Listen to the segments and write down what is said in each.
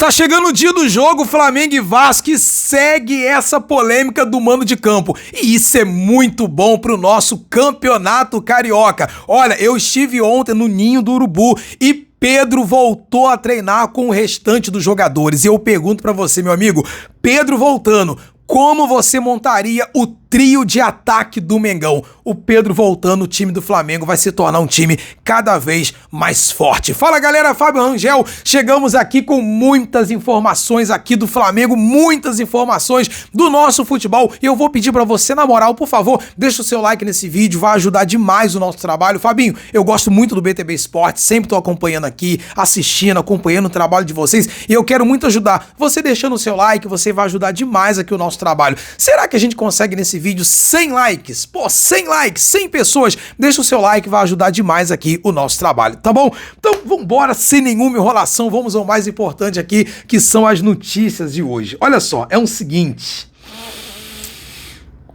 Tá chegando o dia do jogo Flamengo e Vasco e segue essa polêmica do mando de campo. E isso é muito bom pro nosso campeonato carioca. Olha, eu estive ontem no Ninho do Urubu e Pedro voltou a treinar com o restante dos jogadores. E eu pergunto pra você, meu amigo, Pedro voltando, como você montaria o trio de ataque do Mengão? O Pedro voltando, o time do Flamengo vai se tornar um time cada vez mais forte. Fala galera, Fábio Rangel, chegamos aqui com muitas informações aqui do Flamengo, muitas informações do nosso futebol. E eu vou pedir pra você, na moral, por favor, deixa o seu like nesse vídeo, vai ajudar demais o nosso trabalho. Fabinho, eu gosto muito do BTB Esporte, sempre tô acompanhando aqui, assistindo, acompanhando o trabalho de vocês e eu quero muito ajudar. Você deixando o seu like, você vai ajudar demais aqui o nosso trabalho. Será que a gente consegue nesse vídeo 100 likes? Pô, 100 likes, 100 pessoas. Deixa o seu like, vai ajudar demais aqui o nosso trabalho, tá bom? Então vambora, sem nenhuma enrolação, vamos ao mais importante aqui, que são as notícias de hoje. Olha só, é o seguinte,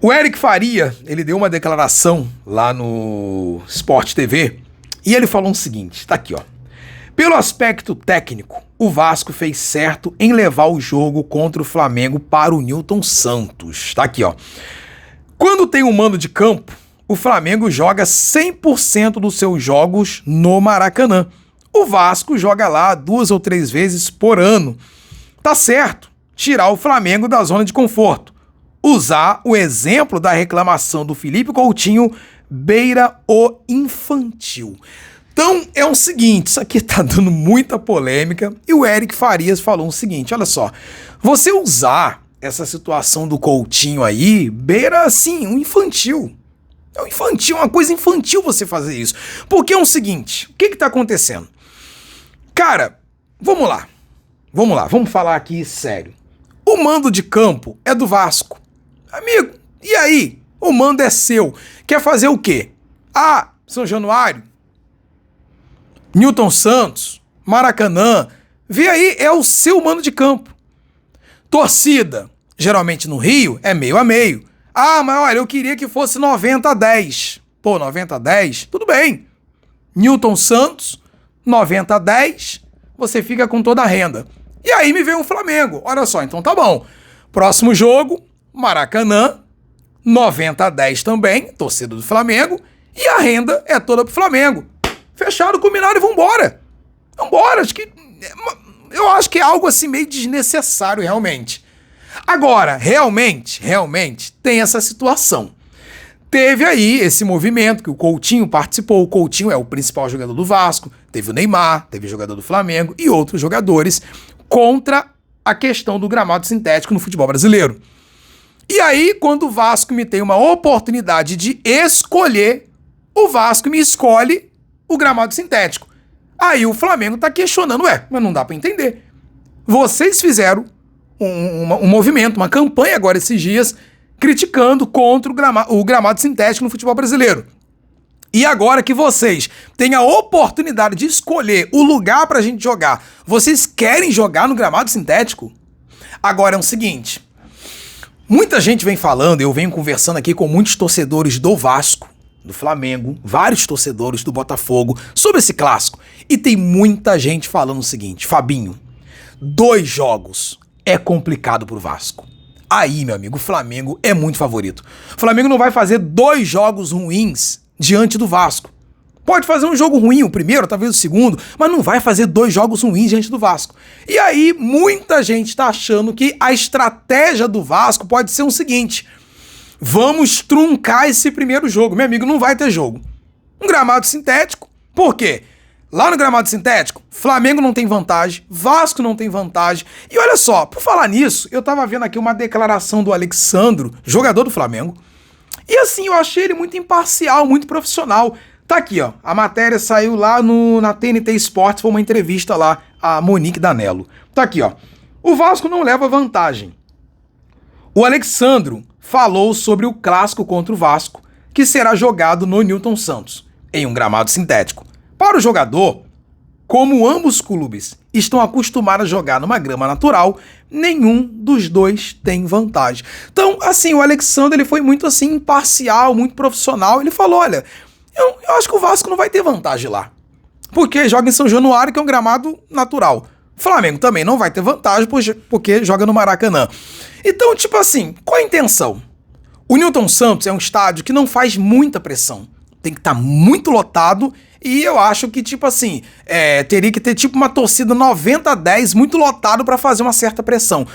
o Eric Faria, ele deu uma declaração lá no Sport TV e ele falou o seguinte, tá aqui ó: pelo aspecto técnico, o Vasco fez certo em levar o jogo contra o Flamengo para o Newton Santos. Tá aqui, ó. Quando tem um mando de campo, o Flamengo joga 100% dos seus jogos no Maracanã. O Vasco joga lá 2 ou 3 vezes por ano. Tá certo, tirar o Flamengo da zona de conforto. Usar o exemplo da reclamação do Felipe Coutinho beira o infantil. Então é o seguinte, isso aqui tá dando muita polêmica e o Eric Farias falou o seguinte, olha só, você usar essa situação do Coutinho aí beira assim um infantil. É um infantil, uma coisa infantil você fazer isso. Porque é o seguinte, o que tá acontecendo? Cara, vamos lá, vamos falar aqui sério. O mando de campo é do Vasco. Amigo, e aí? O mando é seu. Quer fazer o quê? Ah, São Januário, Newton Santos, Maracanã, vê aí, é o seu mando de campo. Torcida, geralmente no Rio, é meio a meio. Ah, mas olha, eu queria que fosse 90-10. Pô, 90-10, tudo bem. Newton Santos, 90-10, você fica com toda a renda. E aí me veio o Flamengo, olha só, então tá bom. Próximo jogo, Maracanã, 90-10 também, torcida do Flamengo, e a renda é toda pro Flamengo. Fechado, combinado e vambora. Vambora, eu acho que é algo assim meio desnecessário realmente. Agora, realmente tem essa situação. Teve aí esse movimento que o Coutinho participou, o Coutinho é o principal jogador do Vasco, teve o Neymar, teve o jogador do Flamengo e outros jogadores contra a questão do gramado sintético no futebol brasileiro. E aí, quando o Vasco me tem uma oportunidade de escolher, o Vasco me escolhe o gramado sintético. Aí o Flamengo tá questionando, mas não dá pra entender. Vocês fizeram um movimento, uma campanha agora esses dias, criticando contra o gramado sintético no futebol brasileiro. E agora que vocês têm a oportunidade de escolher o lugar pra gente jogar, vocês querem jogar no gramado sintético? Agora é o seguinte, muita gente vem falando, eu venho conversando aqui com muitos torcedores do Vasco, do Flamengo, vários torcedores do Botafogo, sobre esse clássico. E tem muita gente falando o seguinte, Fabinho, 2 jogos é complicado pro Vasco. Aí, meu amigo, o Flamengo é muito favorito. O Flamengo não vai fazer 2 jogos ruins diante do Vasco. Pode fazer um jogo ruim, o primeiro, talvez o segundo, mas não vai fazer 2 jogos ruins diante do Vasco. E aí, muita gente tá achando que a estratégia do Vasco pode ser o seguinte: vamos truncar esse primeiro jogo. Meu amigo, não vai ter jogo. Um gramado sintético. Por quê? Lá no gramado sintético, Flamengo não tem vantagem, Vasco não tem vantagem. E olha só, por falar nisso, eu tava vendo aqui uma declaração do Alexandro, jogador do Flamengo. E assim, eu achei ele muito imparcial, muito profissional. Tá aqui, ó. A matéria saiu lá na TNT Sports, foi uma entrevista lá, a Monique Danello. Tá aqui, ó. O Vasco não leva vantagem. O Alexandro falou sobre o clássico contra o Vasco, que será jogado no Newton Santos, em um gramado sintético. Para o jogador, como ambos clubes estão acostumados a jogar numa grama natural, nenhum dos dois tem vantagem. Então, assim, o Alexandre ele foi muito assim imparcial, muito profissional. Ele falou, olha, eu acho que o Vasco não vai ter vantagem lá. Porque joga em São Januário, que é um gramado natural. Flamengo também não vai ter vantagem porque joga no Maracanã. Então, tipo assim, qual a intenção? O Newton Santos é um estádio que não faz muita pressão. Tem que estar muito lotado e eu acho que, tipo assim, teria que ter tipo uma torcida 90-10 muito lotado para fazer uma certa pressão.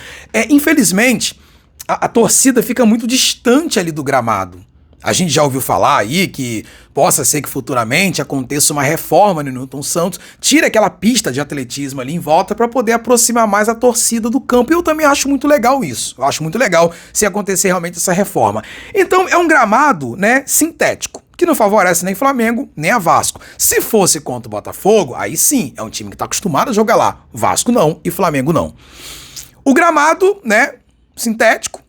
Infelizmente, a torcida fica muito distante ali do gramado. A gente já ouviu falar aí que possa ser que futuramente aconteça uma reforma no Newton Santos, tira aquela pista de atletismo ali em volta para poder aproximar mais a torcida do campo. E eu também acho muito legal isso. Eu acho muito legal se acontecer realmente essa reforma. Então é um gramado, né, sintético, que não favorece nem Flamengo, nem a Vasco. Se fosse contra o Botafogo, aí sim, é um time que está acostumado a jogar lá. Vasco não e Flamengo não. O gramado, né, sintético,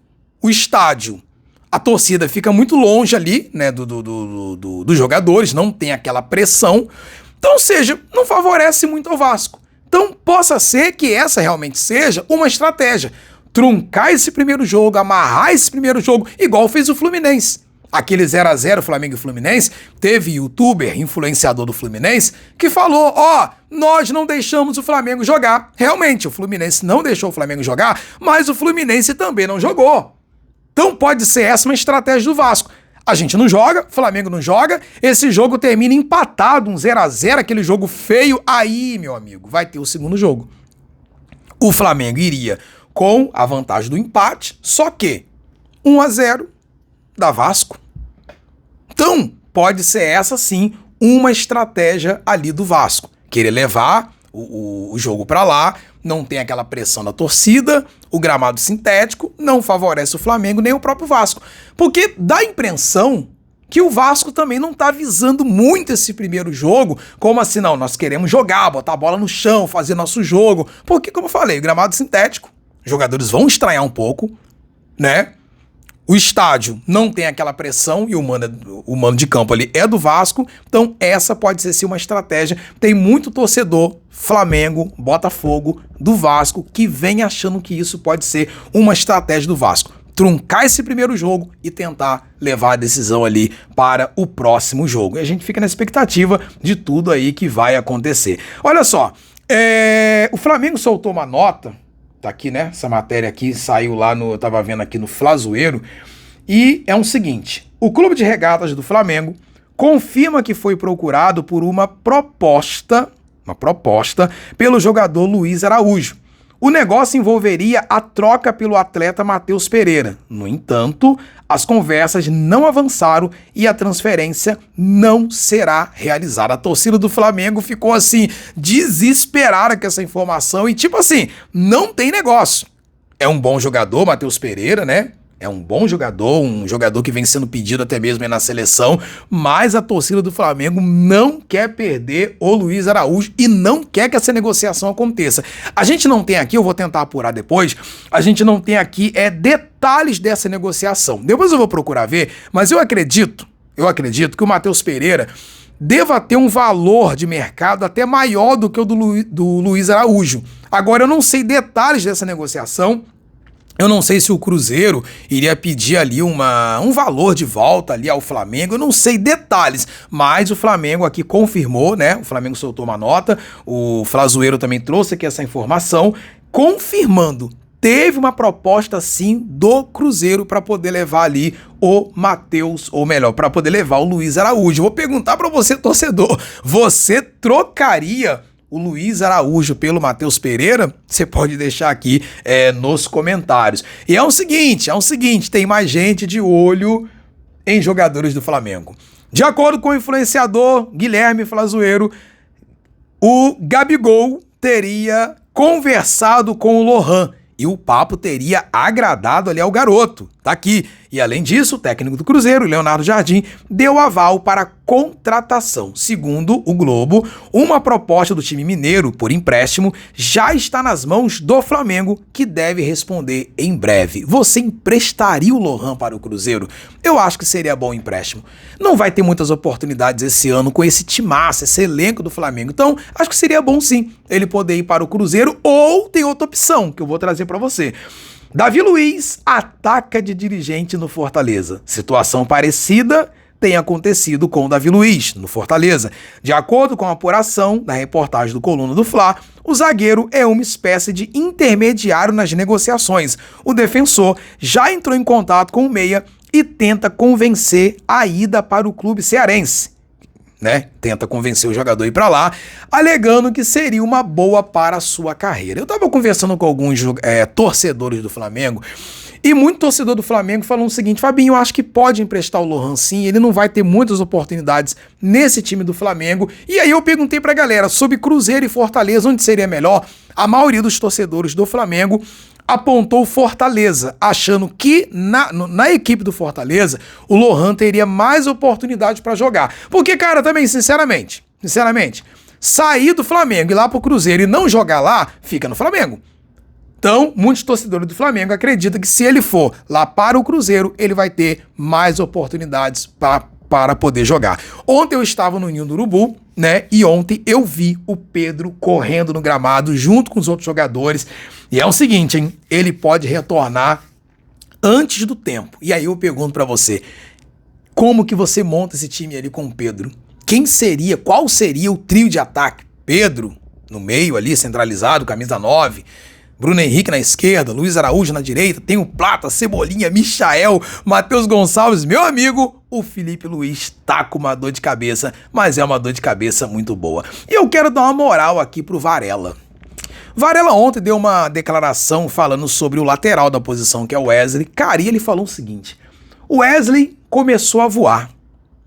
o estádio, a torcida fica muito longe ali, né, dos jogadores, não tem aquela pressão. Então, ou seja, não favorece muito ao Vasco. Então, possa ser que essa realmente seja uma estratégia. Truncar esse primeiro jogo, amarrar esse primeiro jogo, igual fez o Fluminense. Aquele 0x0 Flamengo e Fluminense, teve youtuber, influenciador do Fluminense, que falou, nós não deixamos o Flamengo jogar. Realmente, o Fluminense não deixou o Flamengo jogar, mas o Fluminense também não jogou. Então pode ser essa uma estratégia do Vasco. A gente não joga, o Flamengo não joga, esse jogo termina empatado, um 0x0, aquele jogo feio, aí, meu amigo, vai ter o segundo jogo. O Flamengo iria com a vantagem do empate, só que 1x0 da Vasco. Então, pode ser essa sim uma estratégia ali do Vasco. Querer levar o jogo para lá, não tem aquela pressão da torcida, o gramado sintético não favorece o Flamengo nem o próprio Vasco. Porque dá a impressão que o Vasco também não tá visando muito esse primeiro jogo, como assim, não, nós queremos jogar, botar a bola no chão, fazer nosso jogo. Porque, como eu falei, o gramado sintético, os jogadores vão estranhar um pouco, né? O estádio não tem aquela pressão e o mano de campo ali é do Vasco, então essa pode ser sim uma estratégia. Tem muito torcedor, Flamengo, Botafogo, do Vasco, que vem achando que isso pode ser uma estratégia do Vasco. Truncar esse primeiro jogo e tentar levar a decisão ali para o próximo jogo. E a gente fica na expectativa de tudo aí que vai acontecer. Olha só, o Flamengo soltou uma nota. Tá aqui, né? Essa matéria aqui saiu lá eu tava vendo aqui no Flazoeiro. E é o seguinte: o Clube de Regatas do Flamengo confirma que foi procurado por uma proposta pelo jogador Luiz Araújo. O negócio envolveria a troca pelo atleta Matheus Pereira. No entanto, as conversas não avançaram e a transferência não será realizada. A torcida do Flamengo ficou assim, desesperada com essa informação e tipo assim, não tem negócio. É um bom jogador, Matheus Pereira, né? É um bom jogador, um jogador que vem sendo pedido até mesmo aí na seleção, mas a torcida do Flamengo não quer perder o Luiz Araújo e não quer que essa negociação aconteça. A gente não tem aqui, eu vou tentar apurar depois, a gente não tem aqui detalhes dessa negociação. Depois eu vou procurar ver, mas eu acredito que o Matheus Pereira deva ter um valor de mercado até maior do que o do Luiz Araújo. Agora eu não sei detalhes dessa negociação. Eu não sei se o Cruzeiro iria pedir ali um valor de volta ali ao Flamengo, eu não sei detalhes, mas o Flamengo aqui confirmou, né? O Flamengo soltou uma nota, o Flazoeiro também trouxe aqui essa informação, confirmando. Teve uma proposta sim do Cruzeiro para poder levar ali o Matheus, ou melhor, para poder levar o Luiz Araújo. Vou perguntar para você, torcedor, você trocaria o Luiz Araújo pelo Matheus Pereira? Você pode deixar aqui nos comentários. E é o seguinte, tem mais gente de olho em jogadores do Flamengo. De acordo com o influenciador Guilherme Flazoeiro, o Gabigol teria conversado com o Lohan e o papo teria agradado ali ao garoto. Tá aqui. E além disso, o técnico do Cruzeiro, Leonardo Jardim, deu aval para a contratação. Segundo o Globo, uma proposta do time mineiro por empréstimo já está nas mãos do Flamengo, que deve responder em breve. Você emprestaria o Lohan para o Cruzeiro? Eu acho que seria bom empréstimo. Não vai ter muitas oportunidades esse ano com esse timaço, esse elenco do Flamengo. Então, acho que seria bom sim ele poder ir para o Cruzeiro, ou tem outra opção que eu vou trazer para você. Davi Luiz ataca de dirigente no Fortaleza. Situação parecida tem acontecido com o Davi Luiz, no Fortaleza. De acordo com a apuração da reportagem do Coluna do Fla, o zagueiro é uma espécie de intermediário nas negociações. O defensor já entrou em contato com o meia e tenta convencer a ida para o clube cearense. Tenta convencer o jogador a ir para lá, alegando que seria uma boa para a sua carreira. Eu estava conversando com alguns torcedores do Flamengo e muito torcedor do Flamengo falou o seguinte: Fabinho, eu acho que pode emprestar o Lohan sim, ele não vai ter muitas oportunidades nesse time do Flamengo. E aí eu perguntei pra galera sobre Cruzeiro e Fortaleza, onde seria melhor. A maioria dos torcedores do Flamengo apontou Fortaleza, achando que na equipe do Fortaleza o Lohan teria mais oportunidade para jogar. Porque, cara, também, sinceramente, sair do Flamengo e ir lá pro Cruzeiro e não jogar lá, fica no Flamengo. Então, muitos torcedores do Flamengo acreditam que se ele for lá para o Cruzeiro, ele vai ter mais oportunidades para poder jogar. Ontem eu estava no Ninho do Urubu, e ontem eu vi o Pedro correndo no gramado junto com os outros jogadores. E é o seguinte, hein? Ele pode retornar antes do tempo. E aí eu pergunto pra você, como que você monta esse time ali com o Pedro? Qual seria o trio de ataque? Pedro no meio ali, centralizado, camisa 9. Bruno Henrique na esquerda, Luiz Araújo na direita, tem o Plata, Cebolinha, Michael, Matheus Gonçalves, meu amigo, o Felipe Luiz tá com uma dor de cabeça, mas é uma dor de cabeça muito boa. E eu quero dar uma moral aqui pro Varela. Varela ontem deu uma declaração falando sobre o lateral da posição, que é o Wesley. Cara, e ele falou o seguinte: o Wesley começou a voar.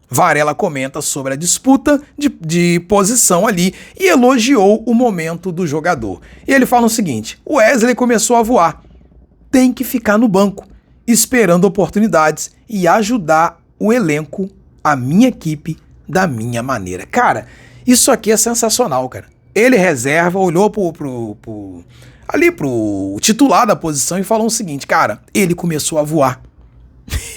Varela comenta sobre a disputa de posição ali e elogiou o momento do jogador. E ele fala o seguinte: o Wesley começou a voar, tem que ficar no banco, esperando oportunidades e ajudar o elenco, a minha equipe, da minha maneira. Cara, isso aqui é sensacional, cara. Ele reserva, olhou pro titular da posição e falou o seguinte: cara, ele começou a voar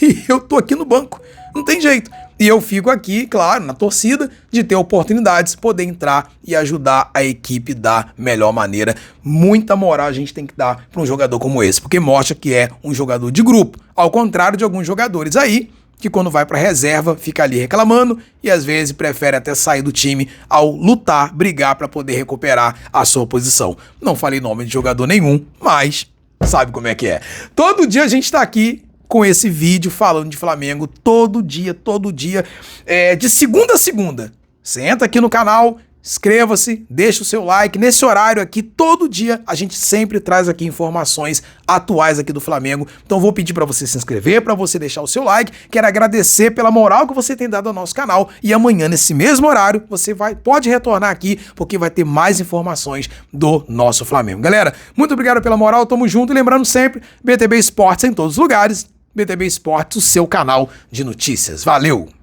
e eu tô aqui no banco, não tem jeito. E eu fico aqui, claro, na torcida, de ter oportunidades, poder entrar e ajudar a equipe da melhor maneira. Muita moral a gente tem que dar para um jogador como esse, porque mostra que é um jogador de grupo. Ao contrário de alguns jogadores aí, que quando vai para reserva, fica ali reclamando e às vezes prefere até sair do time ao lutar, brigar para poder recuperar a sua posição. Não falei nome de jogador nenhum, mas sabe como é que é. Todo dia a gente tá aqui com esse vídeo falando de Flamengo, todo dia, de segunda a segunda. Você entra aqui no canal, inscreva-se, deixa o seu like. Nesse horário aqui, todo dia, a gente sempre traz aqui informações atuais aqui do Flamengo. Então vou pedir para você se inscrever, para você deixar o seu like. Quero agradecer pela moral que você tem dado ao nosso canal. E amanhã, nesse mesmo horário, você pode retornar aqui, porque vai ter mais informações do nosso Flamengo. Galera, muito obrigado pela moral, tamo junto. E lembrando sempre, BTB Esportes em todos os lugares. BTB Esportes, o seu canal de notícias. Valeu!